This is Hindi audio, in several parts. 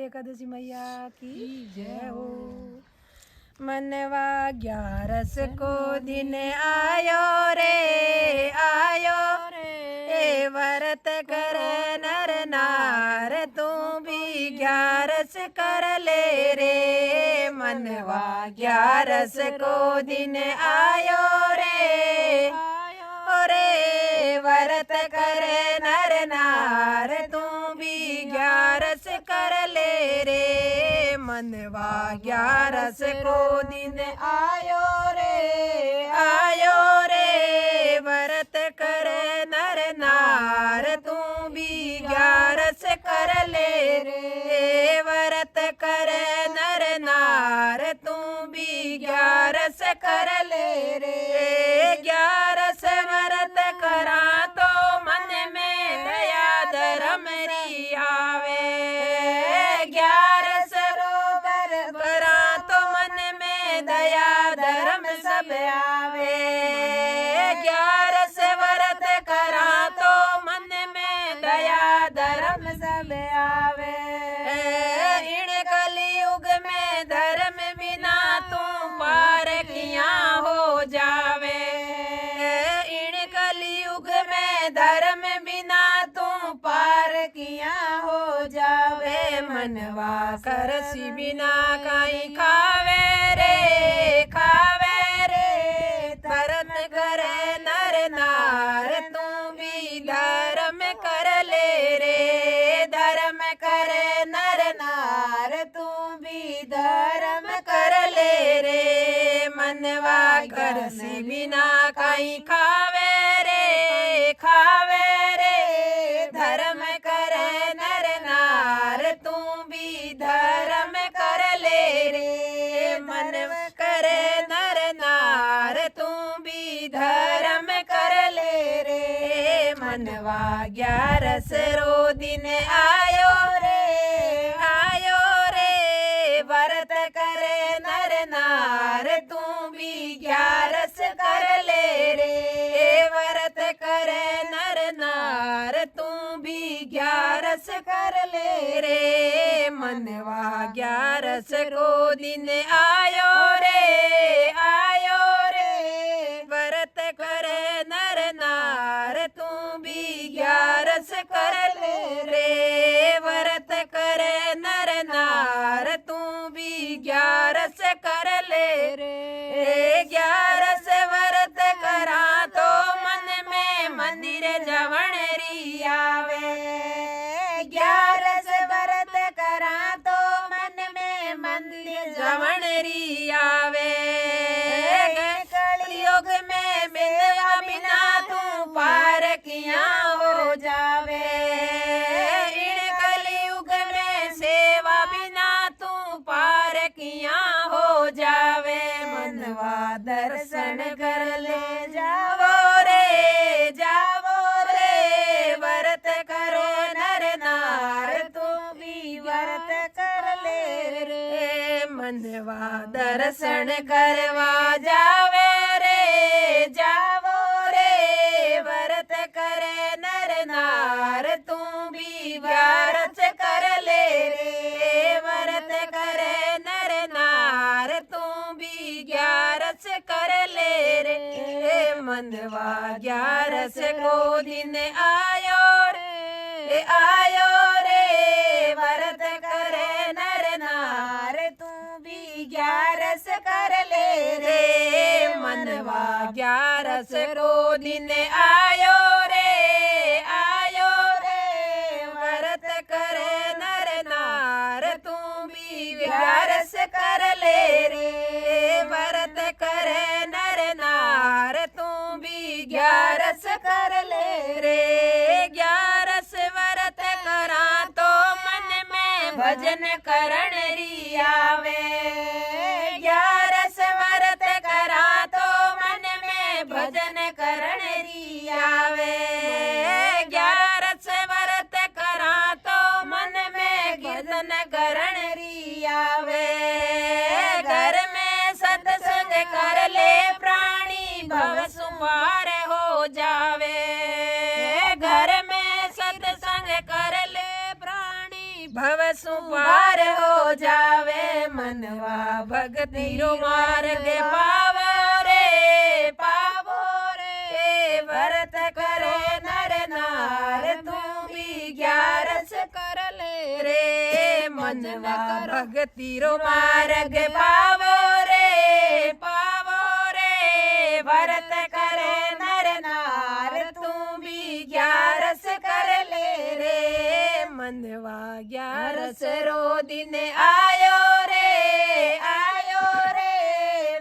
एकादशी मैया की जय हो। मनवा 11 को दिन आयो रे ए व्रत कर नर नार तू भी 11 कर ले रे। मनवा 11 को दिन आयो रे व्रत कर नर नार तू भी 11 कर ले रे। मनवा 11 को दिन आयो रे व्रत कर नर नार तू भी 11 कर ले रे। व्रत कर नर नार तू भी 11 कर ले रे। 11 व्रत करा तो मन में दया धर्म री आवे। 11 करा तो मन में दया धर्म सब आवे। 11 व्रत करा तो मन में दया धर्म सब आवे। इन कलयुग में धर्म बिना तू पार किया हो जावे। इन कलयुग में धर्म बिना तू पार किया हो जावे। मनवा करसी बिना काई खावे रे धर्म करे नर नार तू भी धर्म कर ले रे। धर्म करे नर नार तू भी धर्म कर ले रे। मनवा करसी बिना काई खावे रे धर्म करे नर नार तू भी धर्म कर ले रे। मनवा करे नर नार तू भी धर्म कर ले रे। मनवा 11 रो दिन आयो रे व्रत करे नर नार तू भी 11 कर ले रे। व्रत करे नर नार तू भी 11 कर ले रे। मनवा 11 को दिन आयो रे व्रत करे नर नार तू भी 11 कर ले रे। व्रत करे नर नार तू भी 11 कर ले रे। 11 व्रत करा तो मन में मंदिर जवण री आवे। 11 व्रत करा तो मन में मंदिर जवण री आवे। कलयुग में बिना तू पार किया हो जावे। इन कलयुग में सेवा बिना तू पार किया हो जावे। मनवा दर्शन कर ले जावो रे व्रत करो नर नार तू भी व्रत कर ले रे। मनवा दर्शन करवा जावे व्रत करे नर नार तू भी 11 कर ले रे। व्रत करे नर नार तू भी 11 कर ले रे। मनवा 11 को दिन आयो रे व्रत करे नर नार तू भी 11 कर ले रे। मनवा 11 को दिन आयो रे व्रत करे नर नार तू भी 11 कर ले रे। व्रत करे नर नार तू भी 11 कर ले रे। 11 व्रत करा तो मन में भजन करण री आवे। 11 व्रत करा तो मन में भजन करण री आवे। 11 व्रत करा तो मन में भजन करण री आवे। घर में सत्संग कर ले प्राणी भव सुपार हो जावे। घर में सत्संग कर ले प्राणी भव सुपार जावे मनवा भक्ति रो मार्ग पावो रे व्रत करे नर नार तू भी 11 कर ले रे मनवा भक्ति रो मार्ग पावो रे व्रत करे नर नार तू भी 11 कर ले रे मनवा 11 रो दिन आयो रे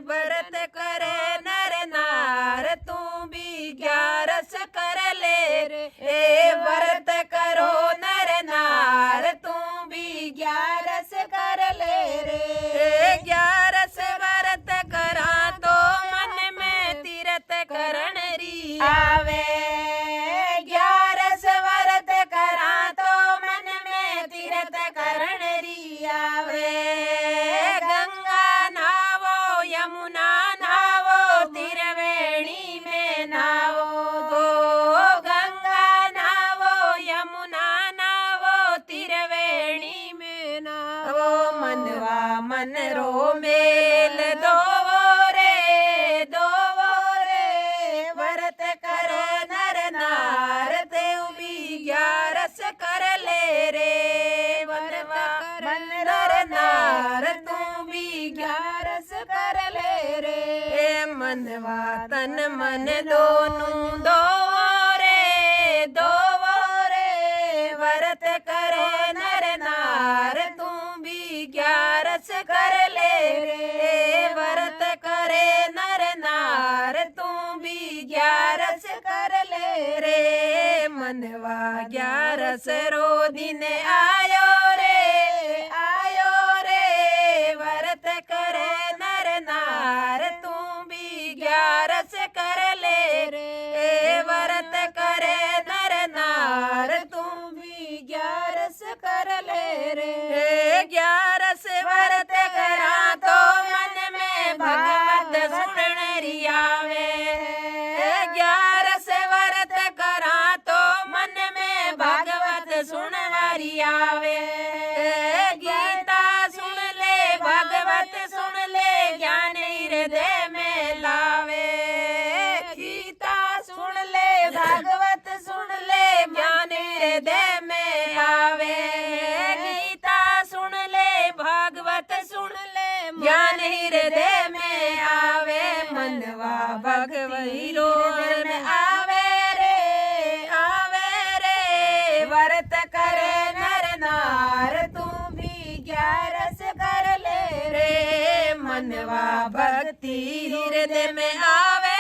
व्रत करे नर नार तू भी 11 कर ले रे व्रत करो नर नार तू भी 11 कर ले रे 11 व्रत करा तो मन में तीरथ करण री आवे 11 व्रत करा तो मन में तीरथ करण री आवे गंगा नावो यमुना नावो त्रिवेणी में नावो दो गंगा नावो यमुना नावो त्रिवेणी में नावो मनवा मन रो मेल दो रे व्रत करे नर नार तेऊ भी 11 कर ले रे मनवा मन नर नार तू भी 11 कर ले रे मनवा तन मन दोनों दो रे व्रत करे नर नार तू भी 11 कर ले रे व्रत करे नर नार तू भी 11 कर ले रे मनवा 11 रो दिन आयो रे व्रत करे नर नार तू भी 11 कर ले रे व्रत करे नर नार तू भी 11 कर ले रे 11 व्रत करा तो मन में भगवत सुनन री आवे 11 व्रत करा तो मन में भगवत सुनवारी आवे गीता सुन ले भगवत सुन ले ज्ञान हृदय में लावे गीता सुन ले भगवत सुन ले ज्ञान हृदय में आवे गीता सुन ले भागवत सुन ले ज्ञान हृदय में आवे मनवा भगवती रोर में आवे रे व्रत करे नर नार तू भी 11 कर ले रे मनवा भक्ति हृदय में आवे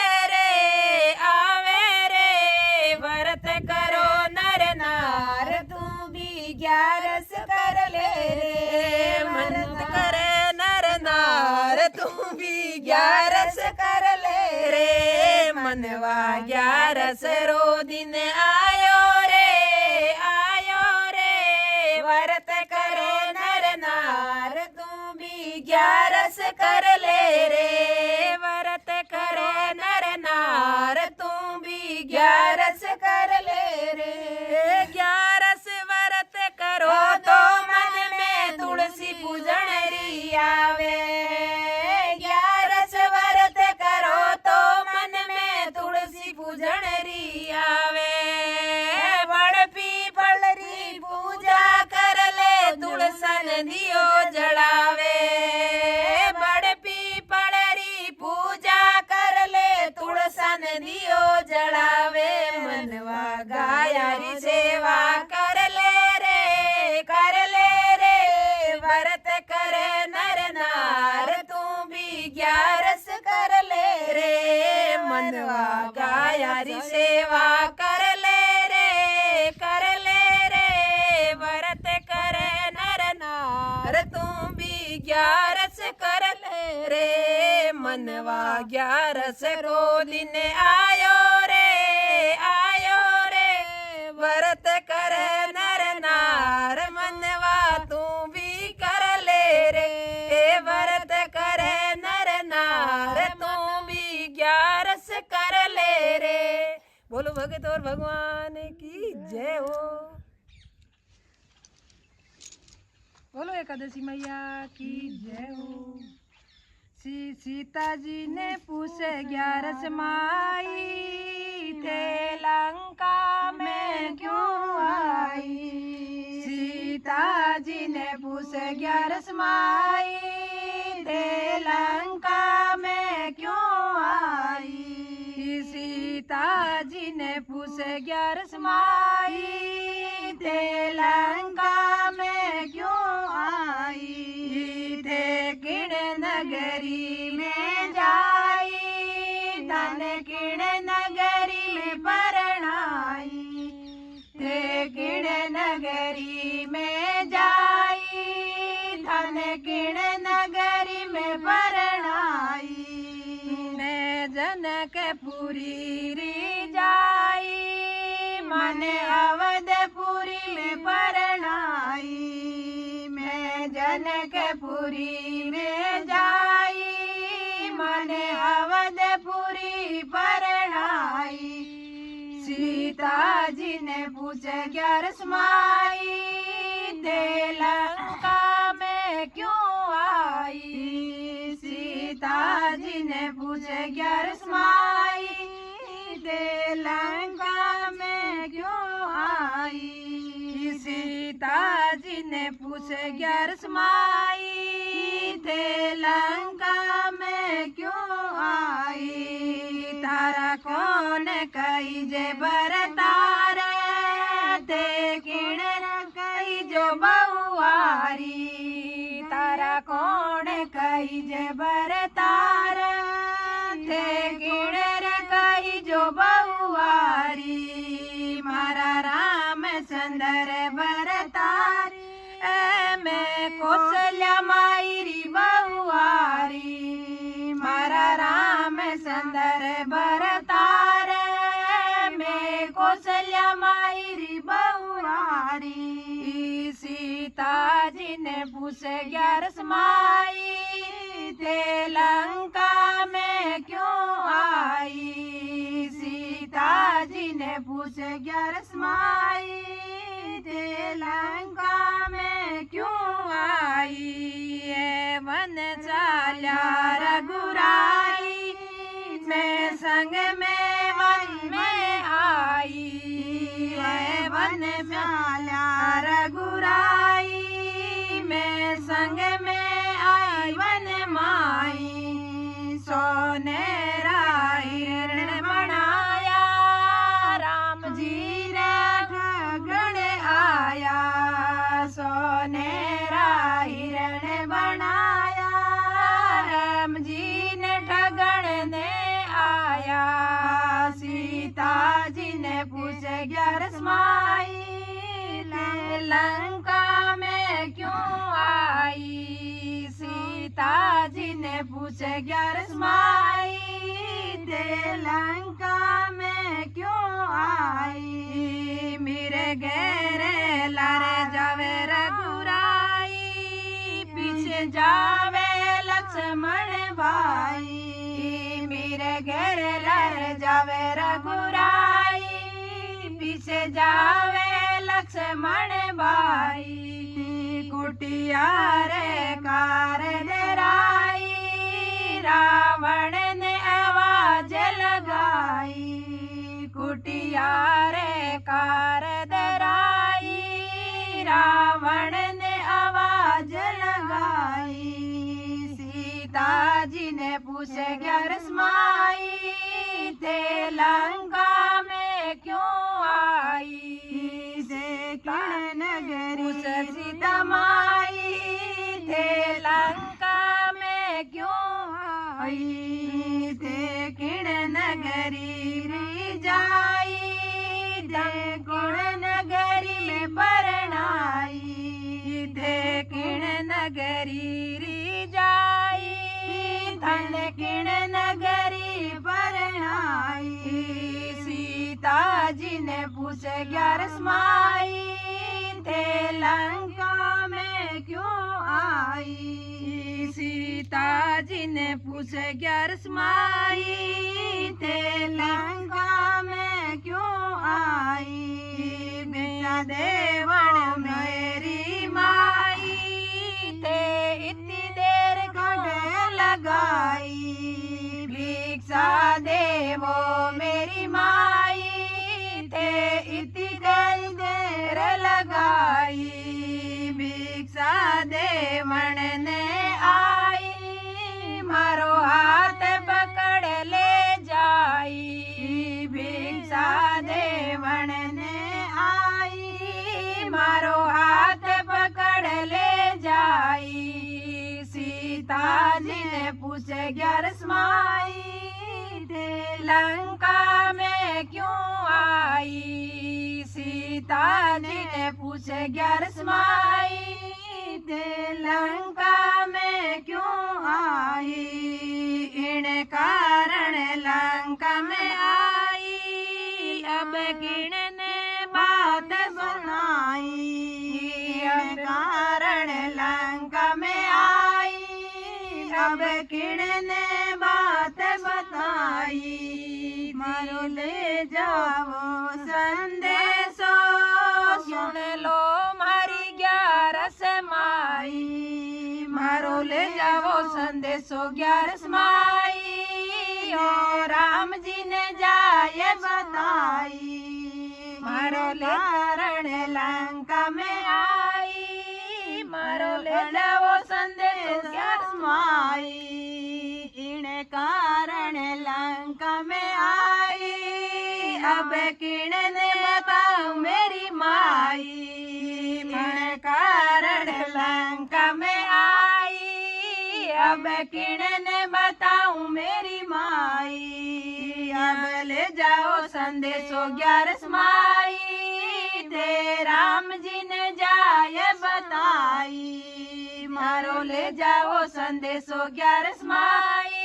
रे व्रत करो नर नार तू भी 11 कर ले रे मन करे नर नार तू भी 11 कर ले रे मनवा 11 रो दिन आयो रे व्रत करे नर नार तू भी 11 कर ले रे व्रत करे नर नार तू भी 11 कर ले रे 11 व्रत करो तो मन में तुलसी पूजन री आवे 11 व्रत करो तो मन में तुलसी पूजन री आवे बड़ पीपल री पूजा कर ले तुलसन दियो जलावे बड़ पीपल री पूजा कर ले तुलसन दियो जलावे मनवा गाया री सेवा कर ले रे व्रत करे नर नार तू भी 11 कर ले रे मनवा गाया री सेवा कर ले रे व्रत करे नर नार तू भी 11 कर ले रे मनवा 11 रो दिन आयो रे व्रत करे नर नार मनवा तू भी कर ले रे व्रत करे नर नार तू भी 11 कर ले रे। बोलो भगत और भगवान की जय हो। बोलो एकादशी मैया की जय हो। सीता जी ने पूछे 11 माई, थे लंका में क्यों आई। सीता जी ने पूछे 11 माई, थे लंका में क्यों आई। सीता जी ने पूछे 11 माई, थे लंका में क्यों आई। थे किण नगरी में जाई, धन किण नगरी में परणाई। थे किण नगरी में जाई, धन किण नगरी में परणाई। मैं जनकपुरी री जाई, मन अवधपुरी में परणाई। मैं जनकपुरी में जाई, मन अवधपुरी परणाई। सीता जी ने पूछे 11 माई, थे लंका में क्यों आई। सीता जी ने पूछे 11 माई, थे लंका में क्यों आई। सीता जी ने पूछे 11 माई, थे लंका में क्यों आई। तारा कौन कही जे बरतार, थे किण कही जो बहुआरी। तारा कौन कही जे बरतार, थे किण कही जो बहुआरी। मारा रामचंद्र बरतारी, मैं कौशल्या माई री बहुआरी। मारा रामचंद्र बरतार, मैं कौशल्या माई री बहुआरी। सीता जी ने पूछे 11 माई, थे लंका में क्यों आई। सीता जी ने पूछे 11 माई, थे लंका में क्यों आई। वन चाल्या रघुराई, मैं संग में वन में आई। वन चाल्या रघुराई, मैं संग में आई वन माई। सोनेरा हिरण बनाया, राम जी ने ठगण आया। सोनेरा हिरण बनाया, राम जी ने ठगण ने आया। सीता जी ने पूछे 11 माई, लंका में क्यों आई। सीता जी ने पूछे 11 माई, थे लंका में क्यों आई। मेरे घेरे लारे जावे रघुराई, पीछे जावे लक्ष्मण भाई। मेरे घेरे लारे जावे रघुराई, पीछे जावे लक्ष्मण भाई। कुटिया रे कार डराई, रावण ने आवाज लगाई। कुटिया रे कार डराई, रावण ने आवाज लगाई। सीता जी ने पूछे 11 माई, थे लंका में क्यों आई। से किण नगरी सीता माई, थे लंका में क्यों आई। थे किण नगरी री जाई, थे किण नगरी में परणाई। थे किण नगरी री जाई, धन किण नगरी परणाई। सीता जी ने पूछे 11 माई, थे लंका में क्यों आई। सीता जी ने पूछे 11 माई, थे लंका में क्यों आई। मेरा देवण मेरी माई, देवण ने आई मारो हाथ पकड़ ले जाई भिक्षा देवण ने आई मारो हाथ पकड़ ले जाई सीता जी ने पूछे 11 माई थे लंका में क्यों आई सीता जी ने पूछे 11 माई थे लंका में क्यों आई इन कारण लंका में आई अब किण ने बात सुनाई अब कारण लंका में आई अब किण ने बात बताई मारो ले जाओ संदेशो सुन लो मारी 11 माई मारो ले जाओ संदेशो 11 माई और राम जी ने जाए बताई मारो ले कारण लंका में आई मारो ले जाओ संदेशो 11 माई इन कारण लंका में आई अब किण ने बताऊं मेरी माई इन कारण लंका में आई अब किण ने बताऊं मेरी माई अब ले जाओ संदेशो 11 माई थे राम जी ने जाए बताई मारो ले जाओ संदेशो 11 माई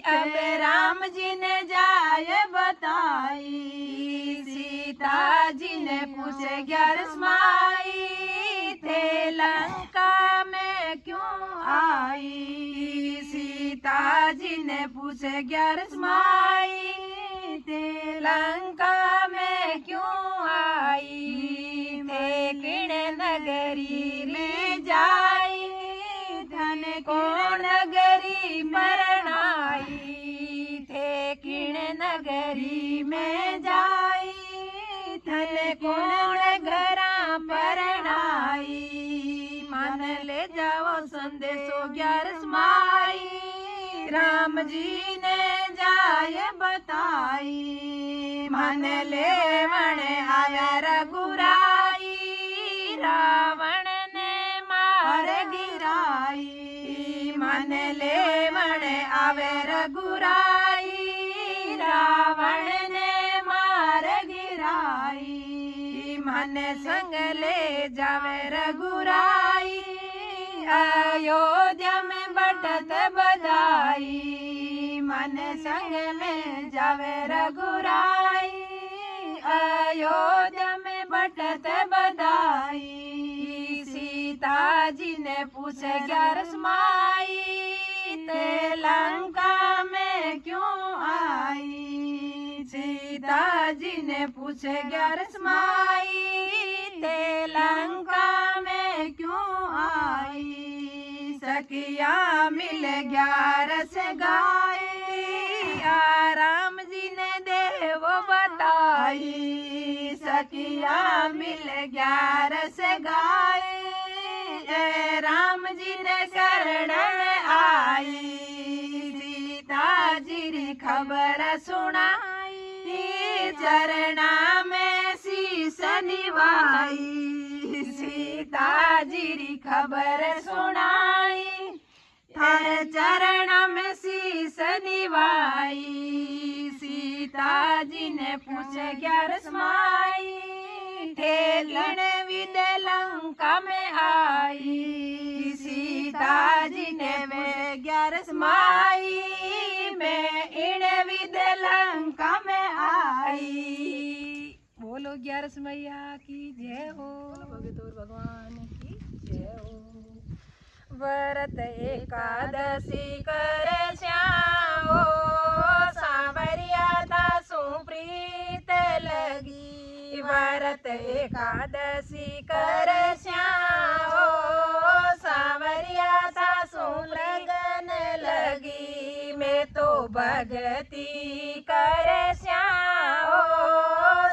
अब राम जी ने जाए बताई सीता जी ने पूछे 11 माई थे लंका में क्यों आई सीता जी ने पूछे 11 माई थे लंका में क्यों आई थे किण नगरी ले जाई धन को नगरी परनाई थे किण नगरी में जाई धन को घरा परनाई मन ले जाओ संदेशो 11 माई राम जी ने जाए बताई मन ले वण आया रघुराई रावण ने मार गिराई मन ले वण आवे रघुराई रावण ने मार गिराई मन संग ले जावे रघुराई अयोध्या में बढ़त बधाई मन संग में जावे रघुराई अयोध्या में बढ़त बधाई सीता जी ने पूछे 11 माई ते लंका में क्यों आई सीता जी ने पूछे 11 माई ते लंका में क्यों आई सखिया मिल 11 गाय राम जी ने देव बताई सखिया मिल 11 गाय राम जी ने शरण में आई सीता जी री खबर सुनाई चरणा में शीश निभाई सीता जी री खबर सुनाई थारे चरण में शीश निभाई सीता जी ने पूछे 11 माई ठेलन विद लंका में आई सीता जी ने पूछे 11 माई मैं इन विद लंका में आई। बोलो 11 मैया की जय हो, भगतोर भगवान की जय हो। व्रत एकादशी कर श्याओ सांवरिया दासों प्रीत लगी। व्रत एकादशी कर श्याओ सांवरिया दासों लगन लगी। मैं तो भगती कर श्याओ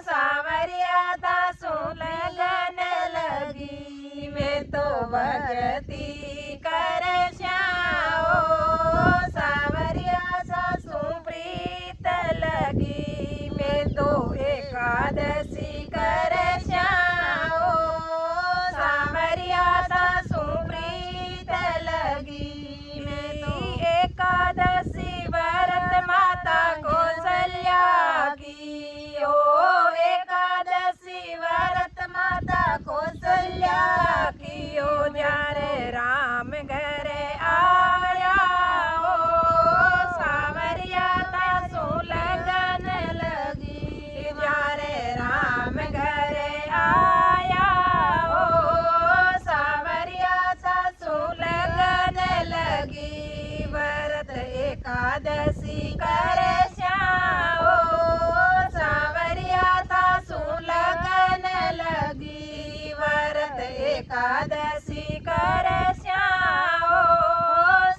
सांवरिया दासों लगन लगी। मैं तो भगती ભગતી કરે શ્યાઓ સાવરિયા સાસુ પ્રીત લગી મેં તો એકાદશી કરે શ્યાઓ સાવરિયા સાસુ પ્રીત લગી મેં તો એકાદશી વ્રત માતા કૌશલ્યા કી ઓ એકાદશી વ્રત માતા કૌશલ્યા કી ઓ જ્યારે રામ ઘરે આયા ઓ સાવરિયા તાસુ લગન લગી જ્યારે રામ ઘરે આયા ઓ સાવરિયા સાસુ લગન લગી વ્રત એકાદશી કરે શ્યાઓ સાવરિયા તાસુ લગન લગી વ્રત એકાદશી કરે શ્યાઓ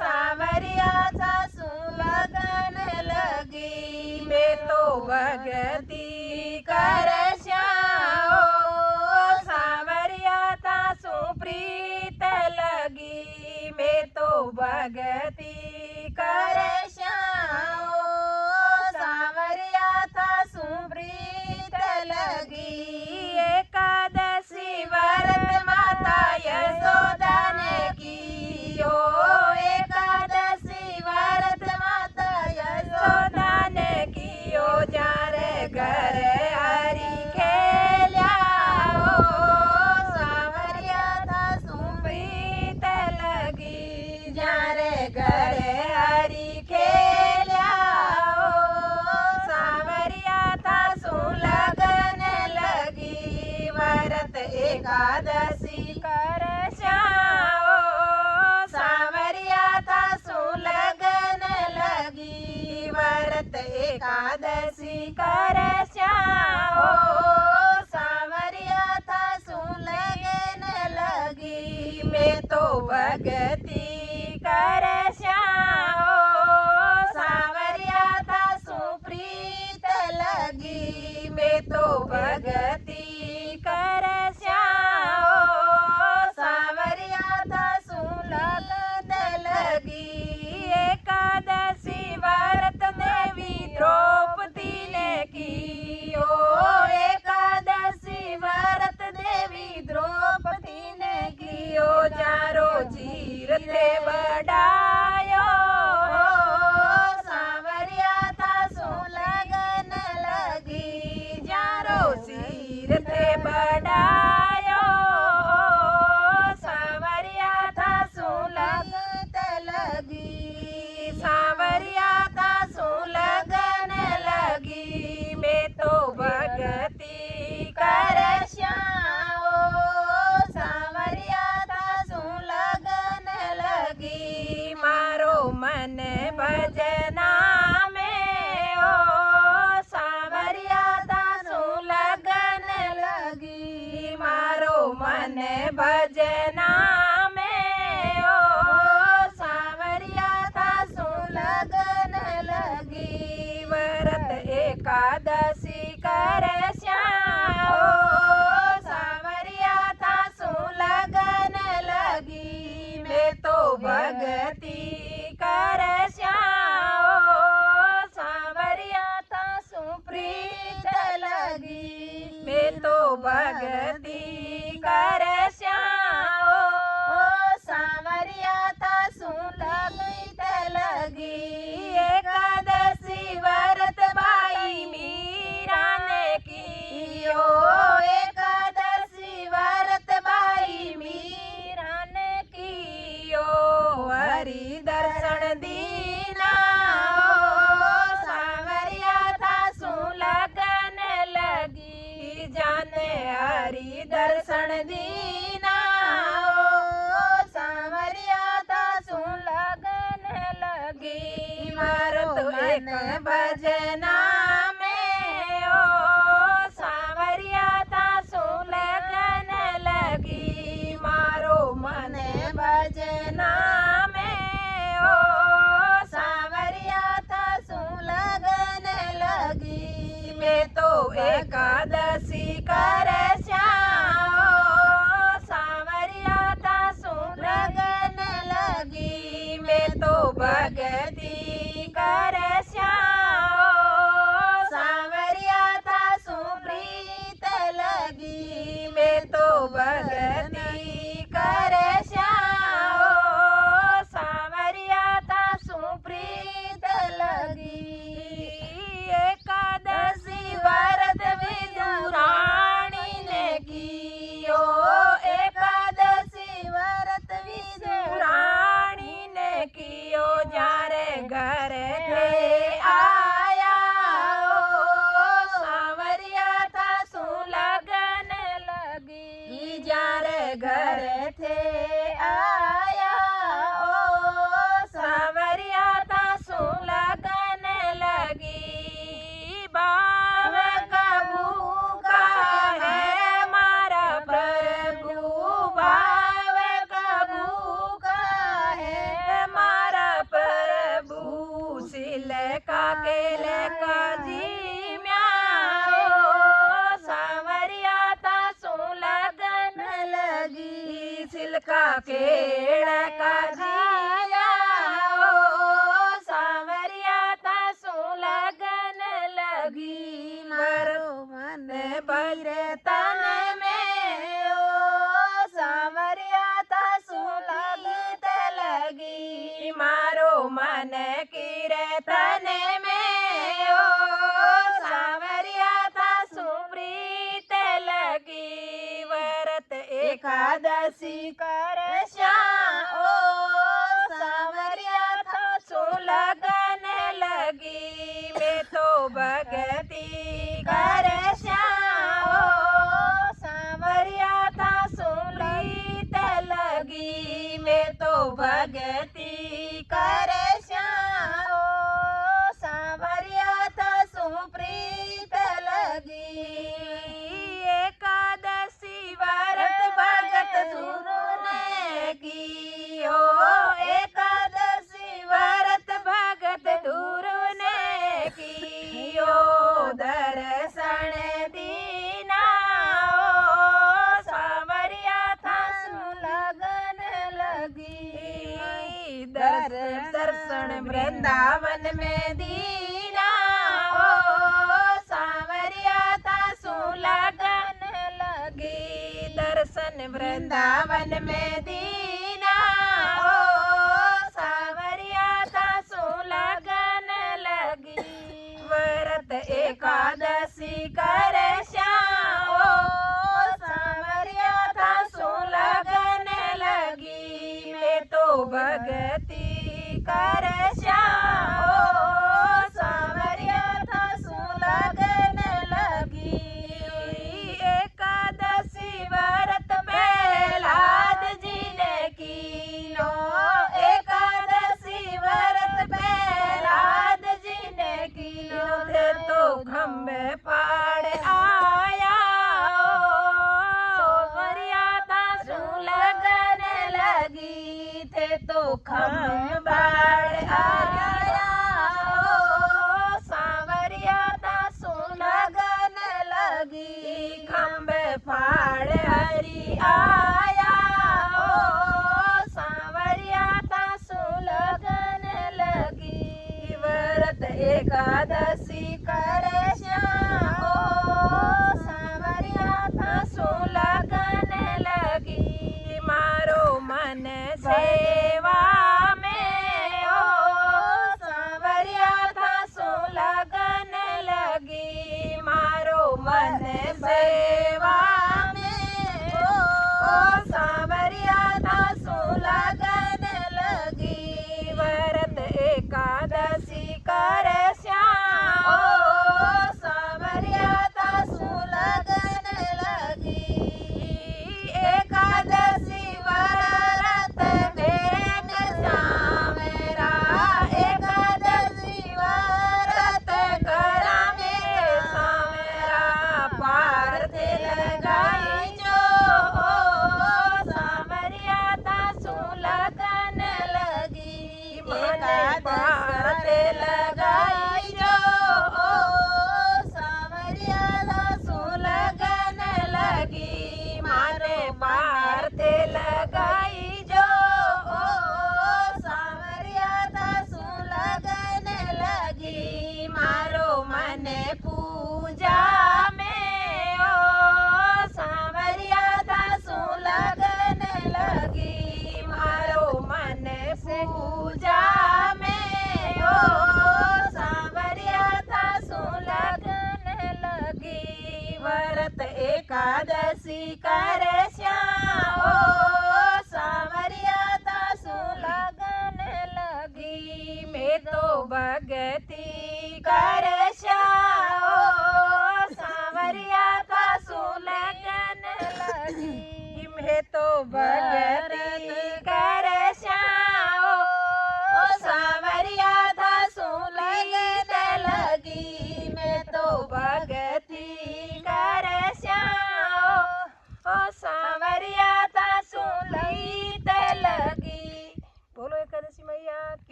સાવરિયા સાસુ લગન લગી મેં તો ભગતી કરે શ્યાઓ સાવરિયા તાસુ પ્રીત લગી મેં તો ભગતી કરે શ્યાઓ સાવરિયા તાસુ પ્રીત લગી એકાદશી વ્રત માતા યશોદાને કીઓ એકાદશી વ્રત માતા યશોદાને કીઓ જ્યારે ઘરે હરી ખેલ્યા ઓ સાવરિયા તાસુ પ્રીત લગી જ્યારે ઘરે હરી ખેલ્યા ઓ સાવરિયા તાસુ લગન લગી વ્રત એકાદશી કરે શ્યાઓ સાવરિયા તાસુ લગન લગી વ્રત એકાદશી કરે શ્યાઓ સાવરિયા તાસુ લગન લગી મેં તો ભગતી કરે શ્યાઓ સાવરિયા તાસુ પ્રીત લગી મેં તો ભગતી કરે શ્યાઓ સાવરિયા તાસુ લગન લગી એકાદશી વ્રત દેવી દ્રૌપદીને કીઓ એકાદશી વ્રત દેવી દ્રૌપદીને કીઓ ચારો ચીર તે બડાયો સાવરિયા તાસુ લગન લગી જારો ચીર તે બડાયો સાવરિયા તાસુ લગન લગી સાવરિયા તાસુ લગન લગી મેં તો ભગતી કરે શ્યાઓ સાવરિયા તાસુ લગન લગી મારો મન ભજના મેં ઓ સાવરિયા તાસુ લગન લગી મારો મન ભજના મેં ઓ સાવરિયા તાસુ લગન લગી વ્રત એકાદશી કરે શ્યાઓ સાવરિયા તાસુ લગન લગી મેં તો ભગતી કરે શ્યાઓ સાવરિયા તાસુ પ્રીત લગી મેં તો ભગતી કરે શ્યાઓ સાવરિયા તાસુ લગિત લગી એકાદશી વ્રત બાઈ મીરાને કીઓ એકાદશી વ્રત બાઈ મીરાને કીઓ હરિ દર્શન દીના સાવરિયા તાસુ લગન લગી જાને હરિ દર્શન દીના સાવરિયા તાસુ લગન લગી મારો તો એક ભજના મેં ઓ સાવરિયા તાસુ લગન લગી મારો મને ભજના મેં ઓ સાવરિયા તાસુ લગન લગી મેં તો એકાદશી કરે શ્યાઓ સાવરિયા તાસુ भगती करे श्याओ सांवरिया था सु प्रीत लगी मैं तो भगती करे श्याओ सांवरिया था सु प्रीत लगी एकादशी व्रत विदुराणी ने कियो एकादशी व्रत विदुराणी ने कियो जारे घर थे आया सांवरिया था सु लगन लगी जारे घर थे आया सांवरिया था सु लगन लगी भाव का भूखा है मारा प्रभु भाव का भूखा है मारा प्रभु सिल का केले का जी म्यारो सांवरिया था सु लगन लगी सिलका केड़ का जी म्यारो सांवरिया था सु लगन लगी मारो मन बजरे तन में ओ सांवरिया था सु लगत लगी मारो मन किरे तन में ओ सांवरिया था सु प्रीत लगी व्रत एकादशी कर श्याओ सांवरिया था सु लगन लगी मैं तो भगती कर श्याओ सांवरिया था सु प्रीत लगी मैं तो भगती कर श्याओ सांवरिया था सु प्रीत लगी एकादशी व्रत भगत गुरु ने कियो एकादशी व्रत भगत गुरु ने कियो दर्शन दीना सांवरिया था सु लगन लगी दर्शन वृंदावन में दीना सांवरिया था सु लगन लगी दर्शन वृंदावन में दीना सांवरिया था सु लगन लगी व्रत एकादशी करे श्याओ सांवरिया था सु लगन लगी मैं तो भगती करे श्याओ सांवरिया था सु लगन लगी एकादशी व्रत प्रहलाद जी ने कीनो एकादशी व्रत प्रहलाद जी ने कीनो थे तो खम्बे पाड़ आया सांवरिया था सु लगन लगी थे तो खम्बे पाड़ आया सांवरिया था सु लगन लगी खम्बे फाड़ हरी आया सांवरिया था सु लगन लगी व्रत एकादशी करे श्याओ सांवरिया था सु लगन लगी मारो मन सेवा में ओ सांवरिया था सु लगन लगी मारो मन सेवा में ओ सांवरिया था सु लगन लगी व्रत एकादशी करे श्याओ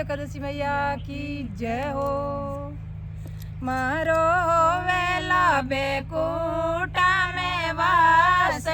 एकादशी मैया की जय हो। मारो वेला बेकूटा में वास